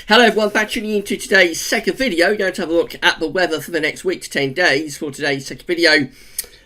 Hello everyone, back tuning into today's second video. We're going to have a look at the weather for the next week to 10 days. For today's second video,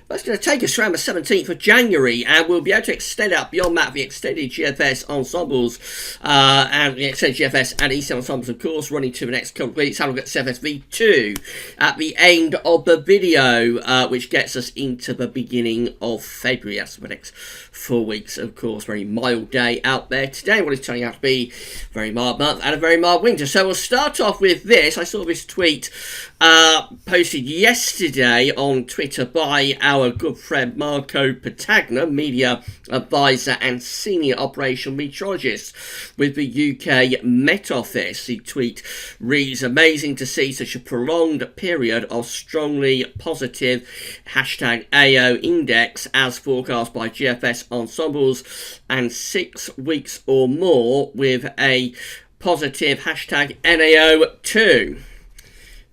that's going to take us around the 17th of January, and we'll be able to extend out beyond that the extended GFS ensembles and the extended GFS and ECM ensembles, of course, running to the next couple of weeks. Have a look at CFSV2 at the end of the video, which gets us into the beginning of February. That's for the next 4 weeks, of course. Very mild day out there today. What is turning out to be a very mild month and a very mild winter. So we'll start off with this. I saw this tweet posted yesterday on Twitter by our good friend Marco Patagna, media advisor and senior operational meteorologist with the UK Met Office. The tweet reads, "Amazing to see such a prolonged period of strongly positive #AO index as forecast by GFS ensembles, and 6 weeks or more with a positive #NAO2.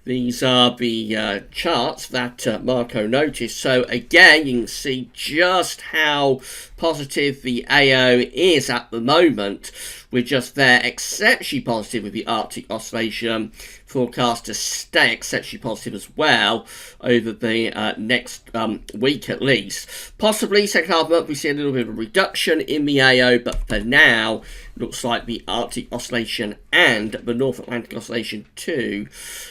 These are the charts that Marco noticed. So again, you can see just how positive the AO is at the moment. We're just there exceptionally positive with the Arctic oscillation, forecast to stay exceptionally positive as well over the next week at least. Possibly second half of the month we see a little bit of a reduction in the AO, but for now looks like the Arctic oscillation and the North Atlantic oscillation too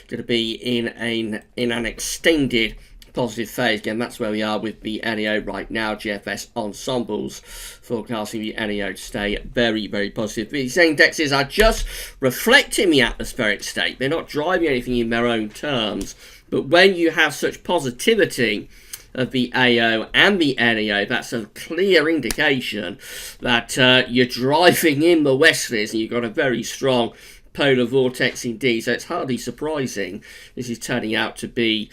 going to be in an extended positive phase. Again, that's where we are with the NAO right now. GFS ensembles forecasting the NAO to stay very, very positive. These indexes are just reflecting the atmospheric state. They're not driving anything in their own terms. But when you have such positivity of the AO and the NAO, that's a clear indication that you're driving in the westerlies and you've got a very strong polar vortex indeed. So it's hardly surprising this is turning out to be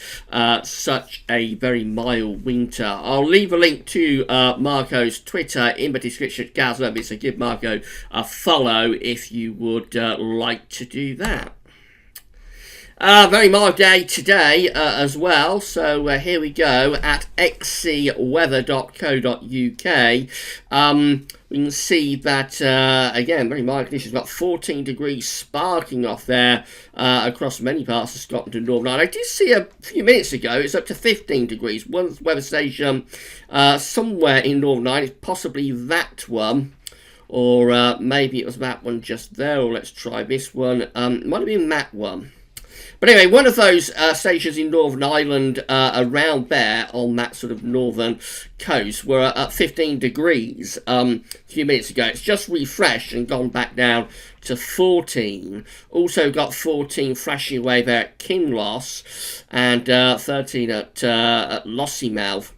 such a very mild winter. I'll leave a link to Marco's Twitter in the description as well, so give Marco a follow if you would like to do that. Very mild day today as well, so here we go at xcweather.co.uk. We can see that, again, very mild conditions. We've got 14 degrees sparking off there across many parts of Scotland and Northern Ireland. I did see a few minutes ago it's up to 15 degrees. One weather station somewhere in Northern Ireland, possibly that one, or maybe it was that one just there, or let's try this one. It might have been that one. But anyway, one of those stations in Northern Ireland around there on that sort of northern coast were at 15 degrees a few minutes ago. It's just refreshed and gone back down to 14. Also got 14 flashing away there at Kinloss and 13 at Lossiemouth.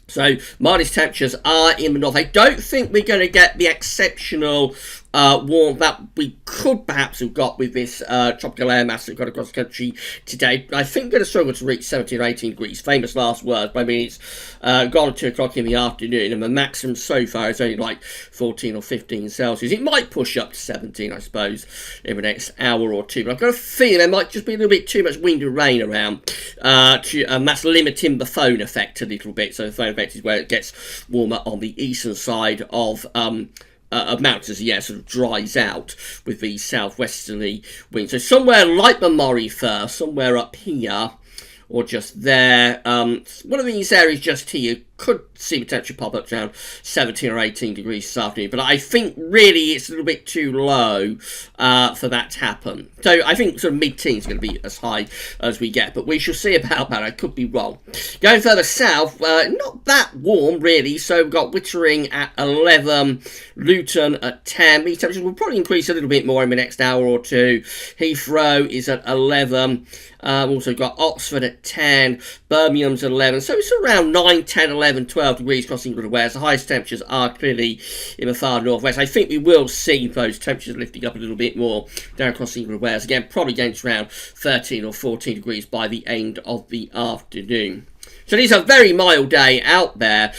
So minus temperatures are in the north. I don't think we're going to get the exceptional warmth that we could perhaps have got with this tropical air mass that got across the country today. I think we're going to struggle to reach 17 or 18 degrees. Famous last words, but I mean, it's gone at 2 o'clock in the afternoon, and the maximum so far is only like 14 or 15 Celsius. It might push up to 17, I suppose, in the next hour or two. But I've got a feeling there might just be a little bit too much wind and rain around, and that's limiting the phone effect a little bit. So the phone effect is where it gets warmer on the eastern side of mountains, yeah, sort of dries out with the southwesterly wind. So somewhere like the Moray Firth, somewhere up here, or just there, one of these areas just here, could see the temperature pop up to around 17 or 18 degrees this afternoon. But I think really it's a little bit too low for that to happen. So I think sort of mid-teens is going to be as high as we get. But we shall see about that. I could be wrong. Going further south, not that warm really. So we've got Wittering at 11, Luton at 10. These temperatures will probably increase a little bit more in the next hour or two. Heathrow is at 11. Also got Oxford at 10. Birmingham's at 11. So it's around 9, 10, 11. 12 degrees across England and Wales. The highest temperatures are clearly in the far northwest. I think we will see those temperatures lifting up a little bit more down across England and Wales. Again, probably going to around 13 or 14 degrees by the end of the afternoon. So it is a very mild day out there.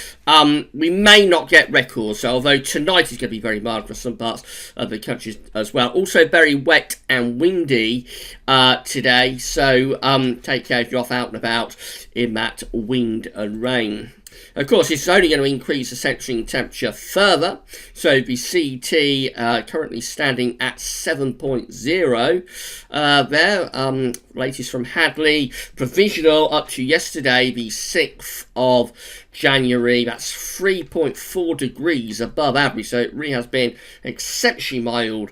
We may not get records, although tonight is going to be very mild for some parts of the country as well. Also very wet and windy today, so take care if you're off out and about in that wind and rain. Of course, it's only going to increase the centering temperature further. So the CT currently standing at 7.0 there. Latest from Hadley. Provisional up to yesterday, the 6th of January. That's 3.4 degrees above average. So it really has been exceptionally mild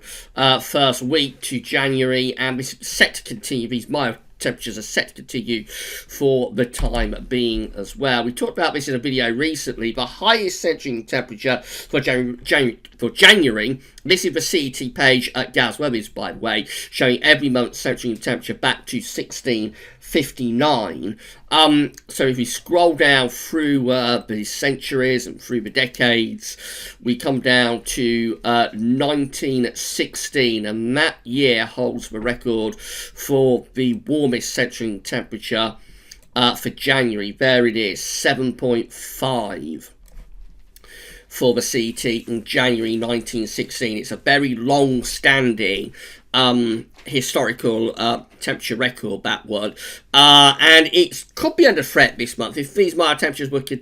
first week to January. And this is set to continue. These mild temperatures are set to continue for the time being as well. We talked about this in a video recently. The highest centering temperature for January. This is the CET page at Gaz Weathers, by the way, showing every month's centering temperature back to 1659. So if we scroll down through the centuries and through the decades, we come down to 1916, and that year holds the record for the warmest centering temperature for January. There it is, 7.5 for the CET in January 1916. It's a very long-standing historical temperature record, that one, and it could be under threat this month if these mild temperatures were to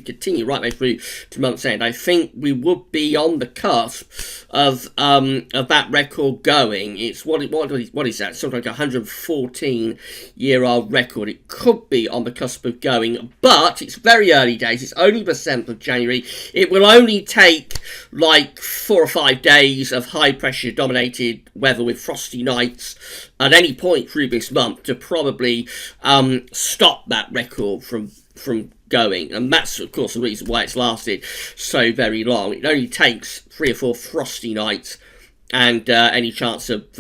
continue right way through to month's end. I think we would be on the cusp of that record going. It's what is that? Something like a 114-year-old record. It could be on the cusp of going, but it's very early days. It's only the 7th of January. It will only take like 4 or 5 days of high pressure dominated weather with frosty nights at any point through this month to probably stop that record from going, and that's of course the reason why it's lasted so very long. It only takes 3 or 4 frosty nights, and any chance of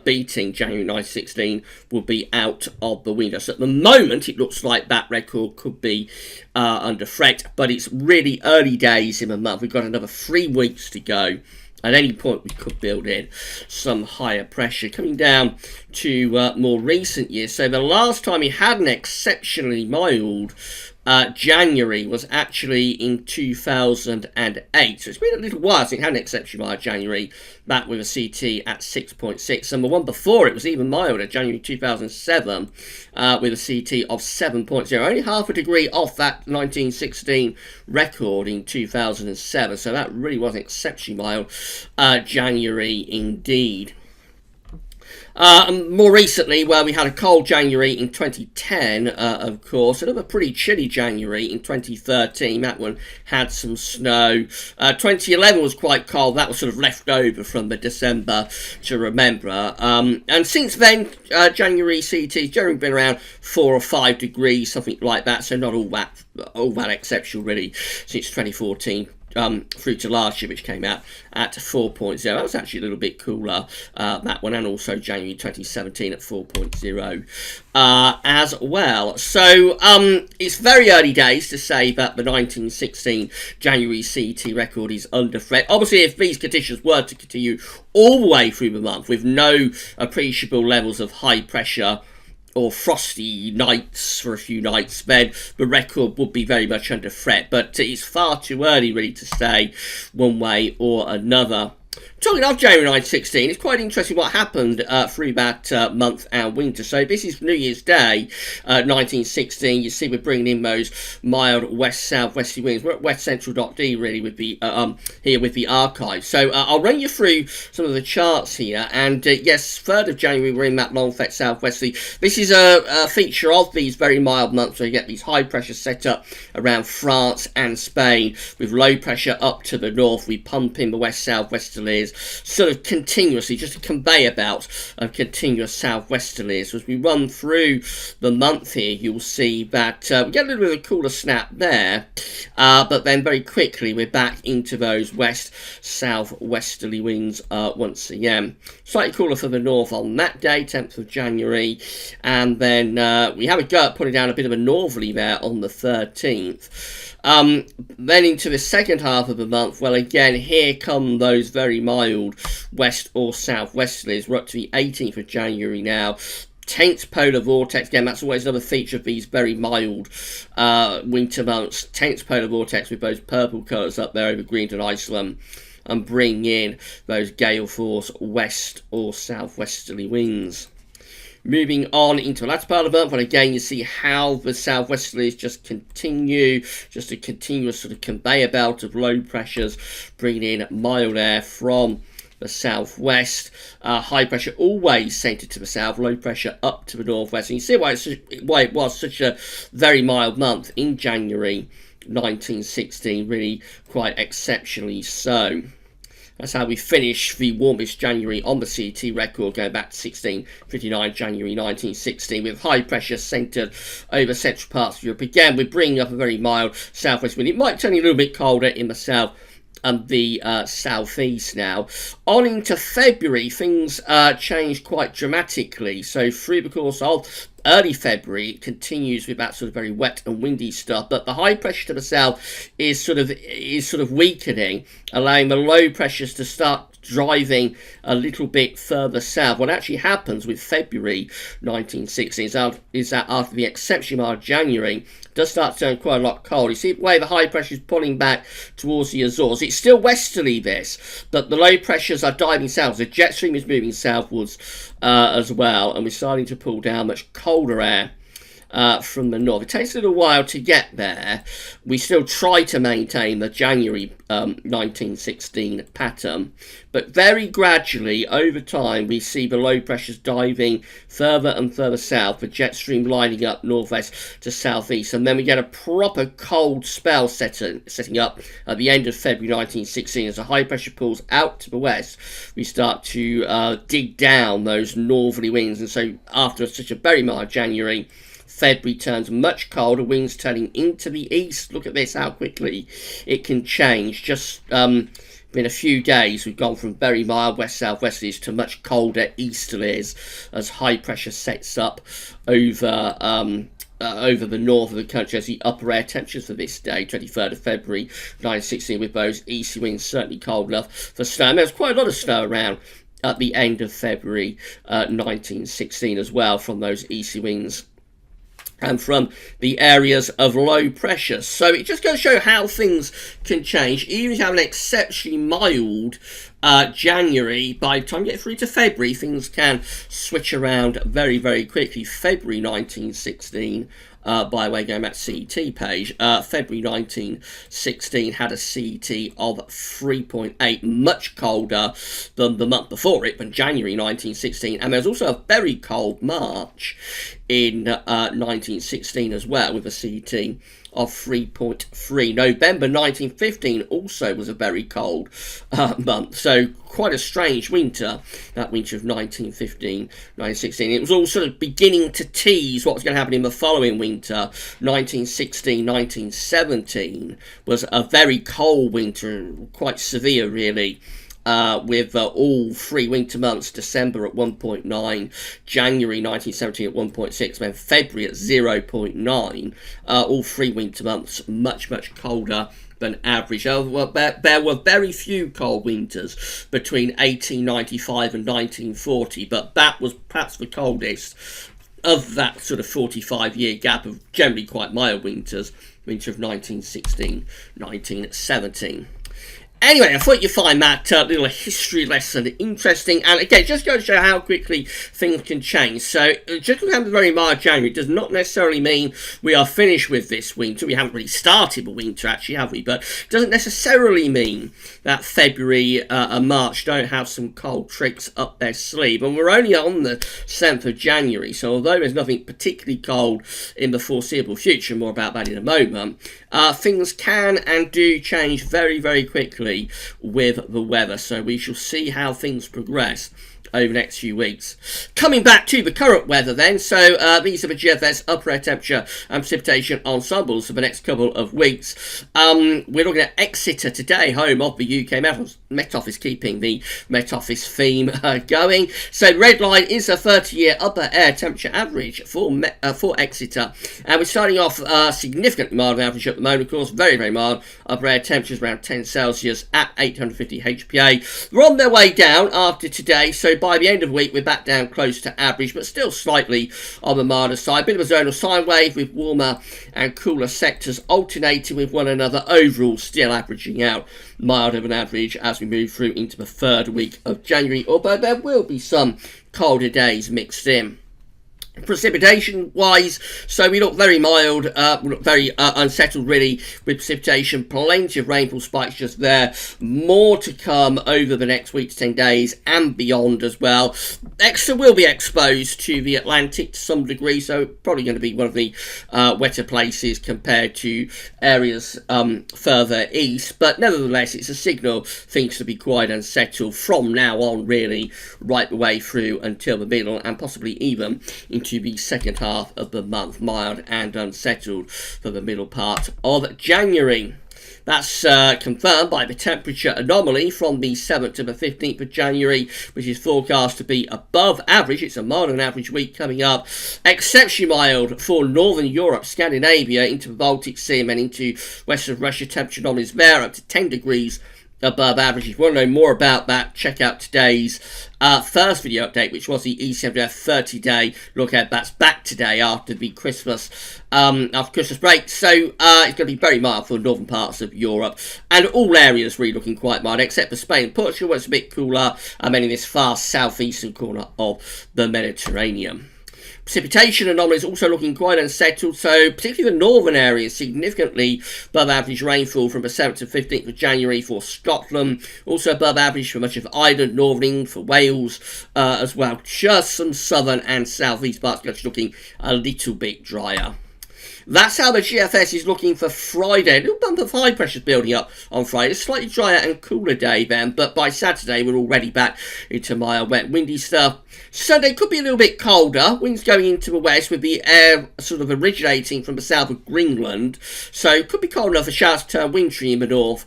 beating January 1916 will be out of the window. So at the moment it looks like that record could be under threat, but it's really early days in the month. We've got another 3 weeks to go. At any point we could build in some higher pressure. Coming down to more recent years, so the last time we had an exceptionally mild January was actually in 2008. So it's been a little while since we had an exceptionally mild January, back with a CT at 6.6. And the one before it was even milder, January 2007, with a CT of 7.0. Only half a degree off that 1916 record in 2007. So that really was an exceptionally mild January indeed. More recently, where we had a cold January in 2010, of course, another pretty chilly January in 2013. That one had some snow. 2011 was quite cold. That was sort of left over from the December to remember. And since then, January CT's generally been around 4 or 5 degrees, something like that. So not all that exceptional, really, since 2014. Through to last year, which came out at 4.0. That was actually a little bit cooler, that one, and also January 2017 at 4.0 as well. So it's very early days to say that the 1916 January CT record is under threat. Obviously, if these conditions were to continue all the way through the month with no appreciable levels of high pressure or frosty nights for a few nights, then the record would be very much under threat. But it's far too early, really, to say one way or another. Talking of January 1916, it's quite interesting what happened through that month and winter. So this is New Year's Day, 1916. You see we're bringing in those mild west-south-westerly winds. We're at westcentral.d really with the here with the archive. So I'll run you through some of the charts here. And yes, 3rd of January we're in that long effect southwesterly. This is a feature of these very mild months where you get these high pressure set up around France and Spain with low pressure up to the north. We pump in the west-south-westerlies sort of continuously, just a conveyor belt of continuous southwesterlies. As we run through the month here, you'll see that we get a little bit of a cooler snap there, but then very quickly we're back into those west-southwesterly winds once again. Slightly cooler for the north on that day, 10th of January, and then we have a go at putting down a bit of a northerly there on the 13th. Then into the second half of the month, well, again, here come those very mild west or southwesterlies. We're up to the 18th of January now. Tense polar vortex. Again, that's always another feature of these very mild winter months. Tense polar vortex with those purple colours up there over Greenland, Iceland, and bring in those gale force west or southwesterly winds. Moving on into the latter part of the month, and again you see how the southwesterlies just continue, just a continuous sort of conveyor belt of low pressures, bringing in mild air from the southwest. High pressure always centred to the south, low pressure up to the northwest. And you see why it was such a very mild month in January 1916, really quite exceptionally so. That's how we finish the warmest January on the CET record, going back to 1659, January 1916, with high pressure centred over central parts of Europe. Again, we're bringing up a very mild southwest wind. It might turn a little bit colder in the south and the southeast now. On into February, things change quite dramatically. So through the course of early February, it continues with that sort of very wet and windy stuff, but the high pressure to the south is sort of weakening, allowing the low pressures to start driving a little bit further south. What actually happens with February 1916 is that after the exceptionally mild January, it does start to turn quite a lot cold. You see the way the high pressure is pulling back towards the Azores. It's still westerly, this, but the low pressures are diving south. The jet stream is moving southwards as well, and we're starting to pull down much colder air from the north. It takes a little while to get there. We still try to maintain the January 1916 pattern, but very gradually over time we see the low pressures diving further and further south, the jet stream lining up northwest to southeast, and then we get a proper cold spell setting up at the end of February 1916. As the high pressure pulls out to the west, we start to dig down those northerly winds, and so after such a very mild January, February turns much colder, winds turning into the east. Look at this, how quickly it can change. Just in a few days, we've gone from very mild west-southwesterlies to much colder easterlies as high pressure sets up over the north of the country, as the upper air temperatures for this day, 23rd of February 1916, with those easy winds certainly cold enough for snow. And there's quite a lot of snow around at the end of February 1916 as well, from those easy winds and from the areas of low pressure. So it just goes to show how things can change. Even if you have an exceptionally mild January, by the time you get through to February, things can switch around very, very quickly. February 1916, by the way, going back to CET page, February 1916 had a CET of 3.8, much colder than the month before it, but January 1916. And there's also a very cold March in 1916 as well, with a CET of 3.3. November 1915 also was a very cold month, so quite a strange winter, that winter of 1915-1916. It was all sort of beginning to tease what was going to happen in the following winter. 1916-1917 was a very cold winter, quite severe really, with all 3 winter months, December at 1.9, January 1917 at 1.6, then February at 0.9, all 3 winter months much, much colder than average. There were very few cold winters between 1895 and 1940, but that was perhaps the coldest of that sort of 45-year gap of generally quite mild winters, winter of 1916-1917. Anyway, I thought you'd find that little history lesson interesting, and again, just going to show how quickly things can change. So, just because we have a very mild January does not necessarily mean we are finished with this winter. We haven't really started the winter, actually, have we? But it doesn't necessarily mean that February and March don't have some cold tricks up their sleeve. And we're only on the 7th of January, so although there's nothing particularly cold in the foreseeable future, more about that in a moment, things can and do change very, very quickly with the weather, so we shall see how things progress over the next few weeks. Coming back to the current weather then, so these are the GFS upper air temperature and precipitation ensembles for the next couple of weeks. We're looking at Exeter today, home of the UK Met Office, keeping the Met Office theme going. So red line is a 30-year upper air temperature average for Exeter, and we're starting off significantly mild average at the moment, of course, very, very mild upper air temperatures around 10 Celsius at 850 HPA. We're on their way down after today, so by the end of the week, we're back down close to average, but still slightly on the milder side. A bit of a zonal sine wave with warmer and cooler sectors alternating with one another. Overall, still averaging out milder than average as we move through into the 3rd week of January, although there will be some colder days mixed in. Precipitation wise, so we look very mild, we look very unsettled really with precipitation. Plenty of rainfall spikes just there, more to come over the next week to 10 days and beyond as well. Exeter will be exposed to the Atlantic to some degree, so probably going to be one of the wetter places compared to areas further east, but nevertheless it's a signal things to be quite unsettled from now on really, right the way through until the middle and possibly even into the second half of the month, mild and unsettled for the middle part of January. That's confirmed by the temperature anomaly from the 7th to the 15th of January, which is forecast to be above average. It's a milder than average week coming up. Exceptionally mild for Northern Europe, Scandinavia, into the Baltic Sea and then into western Russia. Temperature anomalies there up to 10 degrees above average. If you want to know more about that, check out today's first video update, which was the ECM 30-day look ahead. That's back today after the Christmas break. So it's going to be very mild for northern parts of Europe, and all areas really looking quite mild, except for Spain and Portugal, where it's a bit cooler, and then in this far southeastern corner of the Mediterranean. Precipitation anomalies also looking quite unsettled, so particularly the northern areas, significantly above average rainfall from the 7th to 15th of January for Scotland, also above average for much of Ireland, Northern England, for Wales as well. Just some southern and southeast parts of the country looking a little bit drier. That's how the GFS is looking for Friday. A little bump of high pressure building up on Friday. A slightly drier and cooler day then, but by Saturday we're already back into mild, wet, windy stuff. Sunday could be a little bit colder. Winds going into the west with the air sort of originating from the south of Greenland. So it could be cold enough for showers to turn wintry in the north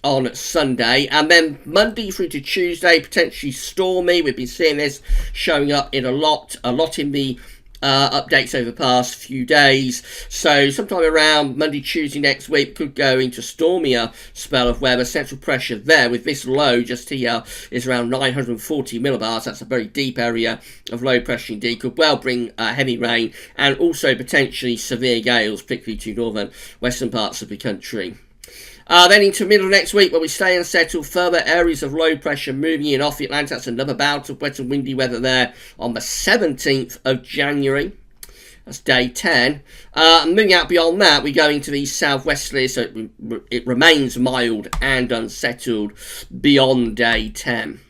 on Sunday, and then Monday through to Tuesday potentially stormy. We've been seeing this showing up in a lot in the updates over the past few days. So sometime around Monday, Tuesday next week could go into stormier spell of weather. Central pressure there with this low just here is around 940 millibars. That's a very deep area of low pressure indeed. Could well bring heavy rain and also potentially severe gales, particularly to northern western parts of the country. Then into middle of next week, where we stay unsettled, further areas of low pressure moving in off the Atlantic. That's another bout of wet and windy weather there on the 17th of January. That's day 10. Moving out beyond that, we go into the southwesterly, so it remains mild and unsettled beyond day 10.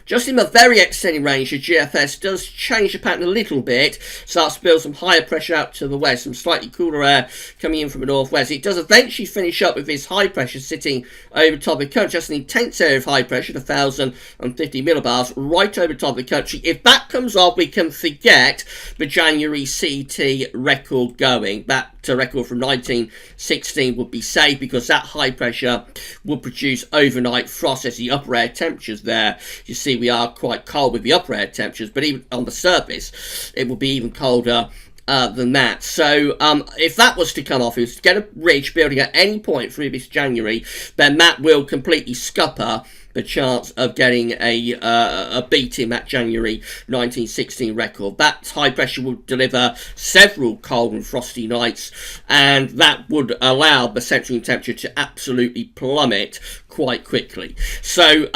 Just in the very extended range, the GFS does change the pattern a little bit, starts to build some higher pressure out to the west, some slightly cooler air coming in from the northwest. It does eventually finish up with this high pressure sitting over top of the country, just an intense area of high pressure, 1,050 millibars, right over top of the country. If that comes off, we can forget the January CT record going. That record from 1916 would be safe, because that high pressure would produce overnight frost. As the upper air temperatures there, you see we are quite cold with the upper air temperatures, but even on the surface it will be even colder than that. So if that was to come off, if it was to get a ridge building at any point through this January, then that will completely scupper the chance of getting a beat in that January 1916 record. That high pressure will deliver several cold and frosty nights, and that would allow the central temperature to absolutely plummet quite quickly. So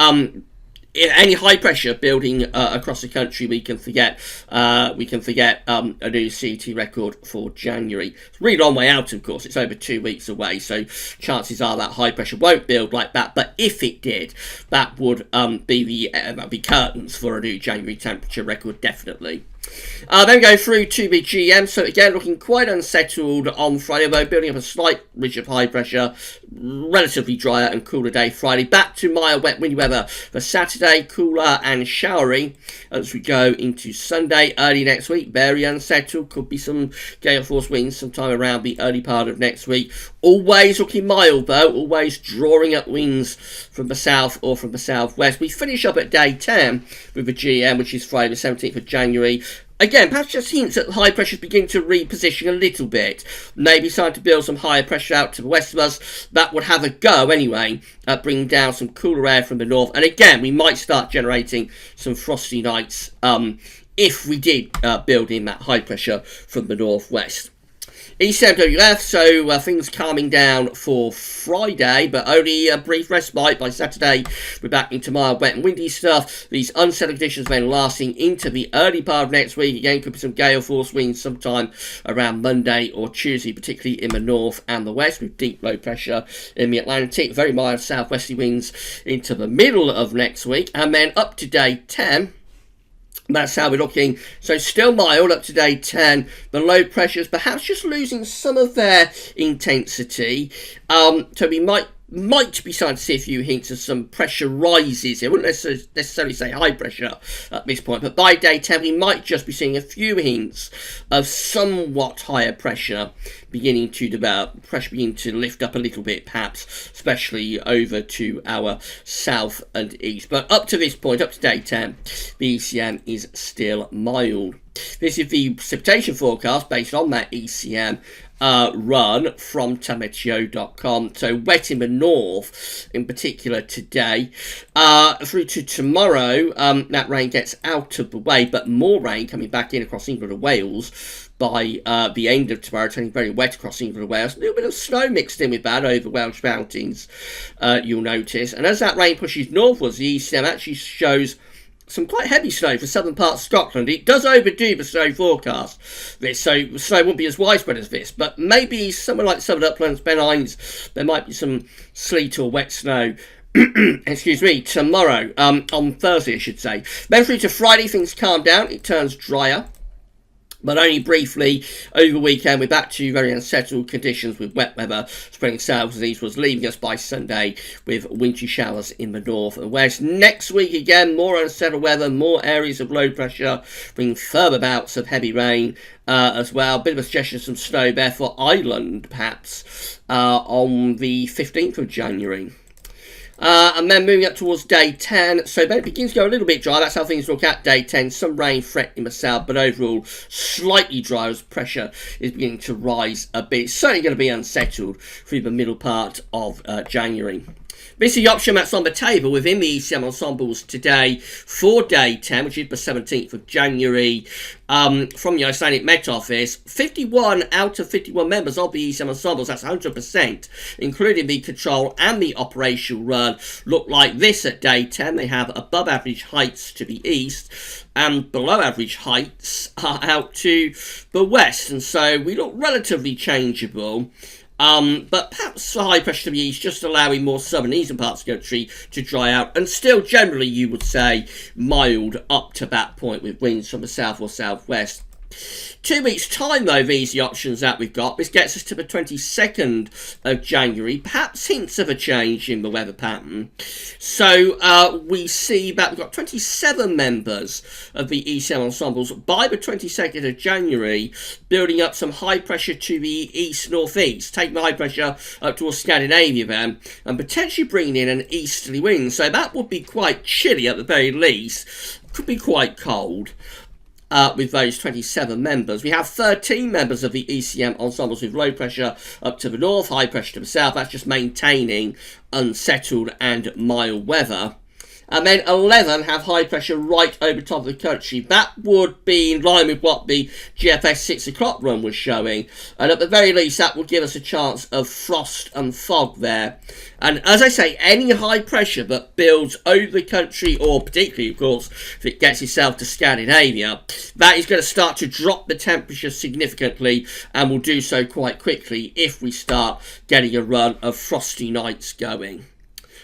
any high pressure building across the country, we can forget a new CT record for January. It's a really long way out, of course. It's over 2 weeks away, so chances are that high pressure won't build like that. But if it did, that would be curtains for a new January temperature record, definitely. Then go through to the GM. So again, looking quite unsettled on Friday, although building up a slight ridge of high pressure. Relatively drier and cooler day Friday. Back to mild, wet, windy weather for Saturday, cooler and showery as we go into Sunday. Early next week, very unsettled. Could be some gale force winds sometime around the early part of next week. Always looking mild though, always drawing up winds from the south or from the southwest. We finish up at day 10 with the GM, which is Friday the 17th of January. Again, perhaps just hints that high pressure is beginning to reposition a little bit. Maybe starting to build some higher pressure out to the west of us. That would have a go anyway at bringing down some cooler air from the north. And again, we might start generating some frosty nights if we did build in that high pressure from the northwest. ECMWF, so things calming down for Friday, but only a brief respite. By Saturday, we're back into mild, wet and windy stuff. These unsettled conditions then lasting into the early part of next week. Again, could be some gale force winds sometime around Monday or Tuesday, particularly in the north and the west, with deep low pressure in the Atlantic. Very mild southwesterly winds into the middle of next week, and then up to day 10. That's how we're looking. So still mild up to day 10. The low pressures perhaps just losing some of their intensity. So we might be starting to see a few hints of some pressure rises. I wouldn't necessarily say high pressure at this point, but by day 10 we might just be seeing a few hints of somewhat higher pressure beginning to develop, pressure beginning to lift up a little bit, perhaps, especially over to our south and east. But up to this point, up to day 10, the ECM is still mild. This is the precipitation forecast based on that ECM run from tameteo.com. So wet in the north, in particular today, through to tomorrow. That rain gets out of the way, but more rain coming back in across England and Wales by the end of tomorrow, turning very wet across England and Wales. A little bit of snow mixed in with that over Welsh mountains, you'll notice. And as that rain pushes northwards, the ECM actually shows some quite heavy snow for southern parts of Scotland. It does overdo the snow forecast, so snow won't be as widespread as this, but maybe somewhere like Southern Uplands, Pennines, there might be some sleet or wet snow. Excuse me, tomorrow, on Thursday I should say. Then through to Friday, things calm down, it turns drier, but only briefly. Over the weekend, we're back to very unsettled conditions with wet weather spreading south and eastwards, leaving us by Sunday with wintry showers in the north and west. Next week, again, more unsettled weather, more areas of low pressure, bringing further bouts of heavy rain as well. A bit of a suggestion of some snow there for Ireland, perhaps, on the 15th of January. And then moving up towards day 10, so then it begins to go a little bit dry. That's how things look at day 10. Some rain threatening the south, but overall slightly dry as pressure is beginning to rise a bit. It's certainly going to be unsettled through the middle part of January. This is the option that's on the table within the ECM ensembles today for day 10, which is the 17th of January. From the Icelandic Met Office, 51 out of 51 members of the ECM ensembles, that's 100%, including the control and the operational run, look like this at day 10. They have above average heights to the east and below average heights out to the west, and so we look relatively changeable. But perhaps the high pressure to the east just allowing more southern eastern parts of the country to dry out, and still generally you would say mild up to that point with winds from the south or southwest. 2 weeks time though, these are the options that we've got. This gets us to the 22nd of January, perhaps hints of a change in the weather pattern. So we see that we've got 27 members of the ECM ensembles by the 22nd of January, building up some high pressure to the east-northeast, taking the high pressure up towards Scandinavia then, and potentially bringing in an easterly wind. So that would be quite chilly at the very least, could be quite cold. With those 27 members. We have 13 members of the ECM ensembles with low pressure up to the north, high pressure to the south. That's just maintaining unsettled and mild weather. And then 11 have high pressure right over top of the country. That would be in line with what the GFS 6 o'clock run was showing. And at the very least, that would give us a chance of frost and fog there. And as I say, any high pressure that builds over the country, or particularly, of course, if it gets itself to Scandinavia, that is going to start to drop the temperature significantly, and will do so quite quickly if we start getting a run of frosty nights going.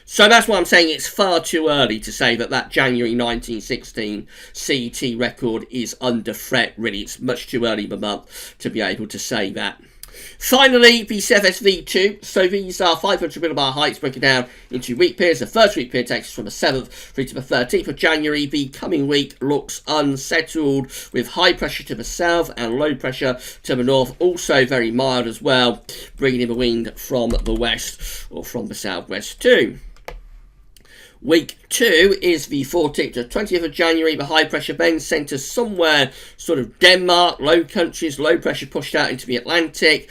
So that's why I'm saying it's far too early to say that January 1916 CET record is under threat, really. It's much too early in the month to be able to say that. Finally, the CFS V2. So these are 500 millibar heights broken down into week periods. The first week period takes us from the 7th through to the 13th of January. The coming week looks unsettled with high pressure to the south and low pressure to the north. Also very mild as well, bringing in the wind from the west or from the southwest too. Week 2 is the 14th to 20th of January. The high pressure then centres somewhere sort of Denmark, low countries, low pressure pushed out into the Atlantic.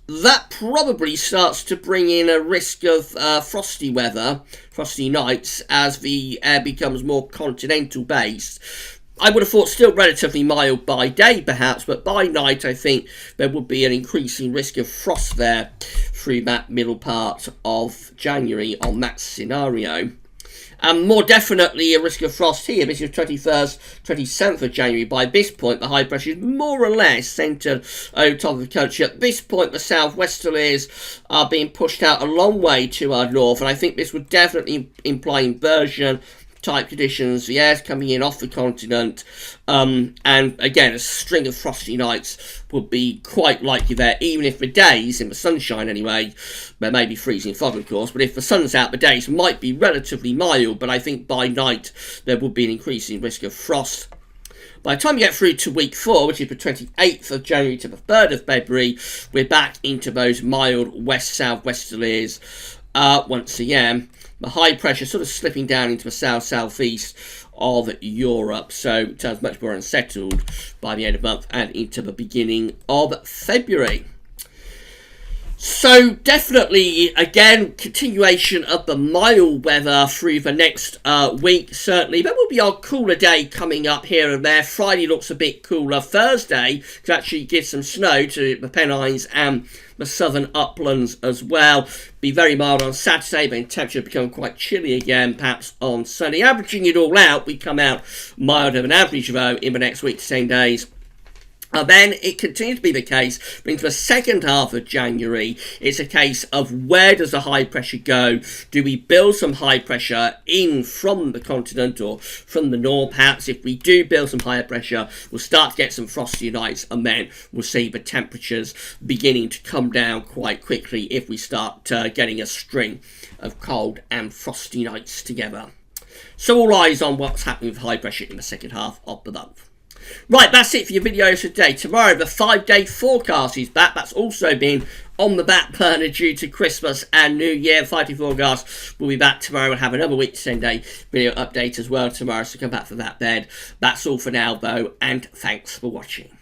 That probably starts to bring in a risk of frosty weather, frosty nights, as the air becomes more continental based. I would have thought still relatively mild by day perhaps, but by night I think there would be an increasing risk of frost there through that middle part of January on that scenario. And more definitely a risk of frost here. This is 21st, 27th of January. By this point, the high pressure is more or less centred over top of the country. At this point, the southwesterlies are being pushed out a long way to our north, and I think this would definitely imply inversion type conditions. The air's coming in off the continent, and again, a string of frosty nights would be quite likely there, even if the days, in the sunshine anyway, there may be freezing fog of course, but if the sun's out, the days might be relatively mild, but I think by night there would be an increasing risk of frost. By the time we get through to week 4, which is the 28th of January to the 3rd of February, we're back into those mild west-southwesterlies once again. The high pressure sort of slipping down into the south-southeast of Europe, so it turns much more unsettled by the end of the month and into the beginning of February. So definitely, again, continuation of the mild weather through the next week, certainly. There will be our cooler day coming up here and there. Friday looks a bit cooler. Thursday could actually give some snow to the Pennines and the southern uplands as well. Be very mild on Saturday, but in temperature become quite chilly again, perhaps on Sunday. Averaging it all out, we come out milder than average, though, in the next week to 10 days. Then it continues to be the case into the second half of January. It's a case of where does the high pressure go? Do we build some high pressure in from the continent or from the north? Perhaps if we do build some higher pressure, we'll start to get some frosty nights, and then we'll see the temperatures beginning to come down quite quickly if we start getting a string of cold and frosty nights together. So all eyes on what's happening with high pressure in the second half of the month. Right, that's it for your videos today. Tomorrow, the 5-day forecast is back. That's also been on the back burner due to Christmas and New Year. 5-day forecast will be back tomorrow. We'll have another week to 10-day video update as well tomorrow, so come back for that then. That's all for now, though, and thanks for watching.